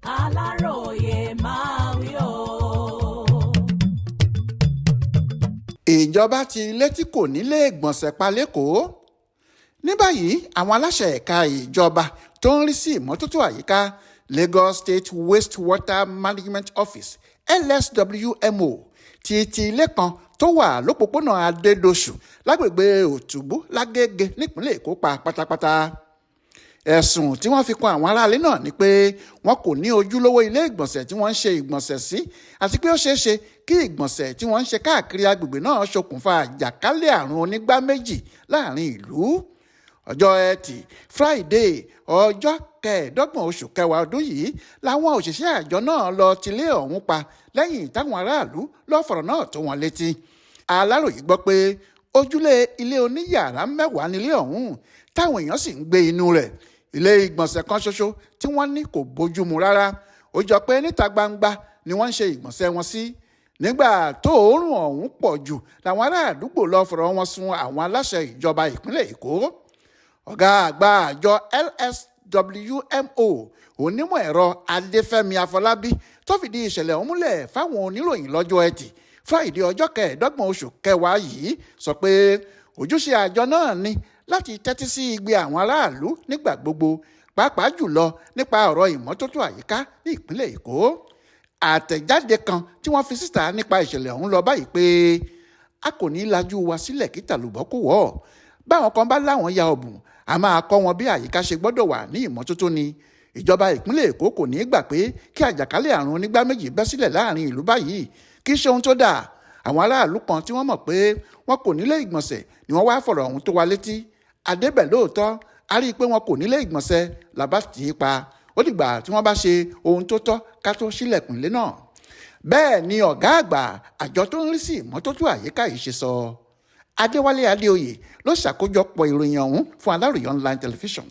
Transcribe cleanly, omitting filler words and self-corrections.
Aláròyé máa wí o. Ìjọba ti ilé tí kò nílé ìgbọ̀nsẹ̀ pa lẹ́kọ̀ọ́. Ní báyìí, àwọn aláṣẹ ẹ̀ka ìjọba tó ń rí sí ìmọ́tótó àyíká Lagos State Wastewater Management Office LSWMO ti ilé kan tó wà lópòpónà Adédọ̀ṣù lágbègbè Òtùbú Lágége nípínlẹ̀ Èkó pa pátápátá. Ẹ̀sùn tí wọ́n fi kan àwọn aráalé náà ni pé wọn kò ní ojúlówó ilé ìgbọ̀nsẹ̀ tí wọ́n ń ṣe ìgbọ̀nsẹ̀ sí àti pé ó ṣeé ṣe kí ìgbọ̀nsẹ̀ tí wọ́n ń ṣe káàkiri agbègbè náà ṣokùnfà àjàkálẹ̀ àrùn onígbá méjì láàrin ìlú. Ọjọ́ Ẹtì Friday ọjọ́ 25 oṣù kẹwàá ọdún yìí làwọn òṣìṣẹ́ àjọ náà lọ tilé ọ̀hún pa lẹ́yìn táwọn aráàlú lọ fọ̀rọ̀ náà tó wọn létí. Aláròyé gbọ́ pé ojúlé ilé oníyàrá 10 nílé ọ̀hún táwọn èèyàn sì ń gbé inú rẹ̀. Ilé ìgbọ̀nsẹ̀ kan ṣoṣo tí wọ́n ní kò bójúmu rárá. Ó jọ pé níta gbangba ni wọ́n ń ṣe ìgbọ̀nsẹ̀ wọn sí. Nígbà tó òórùn ọ̀hún pọ̀ jù làwọn ará àdúgbò lọ fọ̀rọ̀ wọn sun àwọn aláṣẹ ìjọba ìpínlẹ̀ Èkó. Ọ̀gá àgbà àjọ LSWMO onímọ̀ ẹ̀rọ Adéfẹ́mi Afọlábí tó fìdí ìṣẹ̀lẹ̀ ọ̀hún múlẹ̀ fáwọn oníròyìn lọ́jọ́ Ẹtì Friday ọjọ́ 25 oṣù kẹwàá yìí sọ pé ojúṣe àjọ náà ni láti tẹ́tí sí igbe àwọn aráàlú nígbà gbogbo pàápàá jùlọ nípa ọ̀rọ̀ ìmọ́tótó àyíká ní ìpínlẹ̀ Èkó. Àtẹ̀jáde kan tí wọ́n fi síta nípa ìṣẹ̀lẹ̀ ọ̀hún lọ báyìí pé a kò ní lajú wa sílẹ̀ kí tàlùbọ́ kò wọ̀. Báwọn kan bá láwọn ya ọ̀bùn a máa kọ́ wọn bí àyíká ṣe gbọ́dọ̀ wà ní ìmọ́tótó ni. Ìjọba ìpínlẹ̀ Èkó kò ní gbà pé kí àjàkálẹ̀ àrùn onígbá méjì bẹ́ sílẹ̀ láàrin ìlú báyìí kì í ṣe ohun tó dáa. Àwọn aráàlú kan tí wọ́n mọ̀ pé wọn kò nílé ìgbọ̀nsẹ̀ ni wọ́n wá fọ̀rọ̀ ọ̀hún tó wa létí. Adébẹ̀ lóòótọ́ a rí i pé wọn kò nílé ìgbọ̀nsẹ̀ làbá tì í pa. Ó dìgbà tí wọ́n bá ṣe ohun tó tọ́ ká tó ṣílẹ̀kùn ilé náà. Bẹ́ẹ̀ ni ọ̀gá àgbà àjọ tó ń rí sí ìmọ́tótó àyíká yìí ṣe sọ. Adéwálé Adéoyè ló ṣàkójọpọ̀ ìròyìn ọ̀hún fún Aláròyé online television.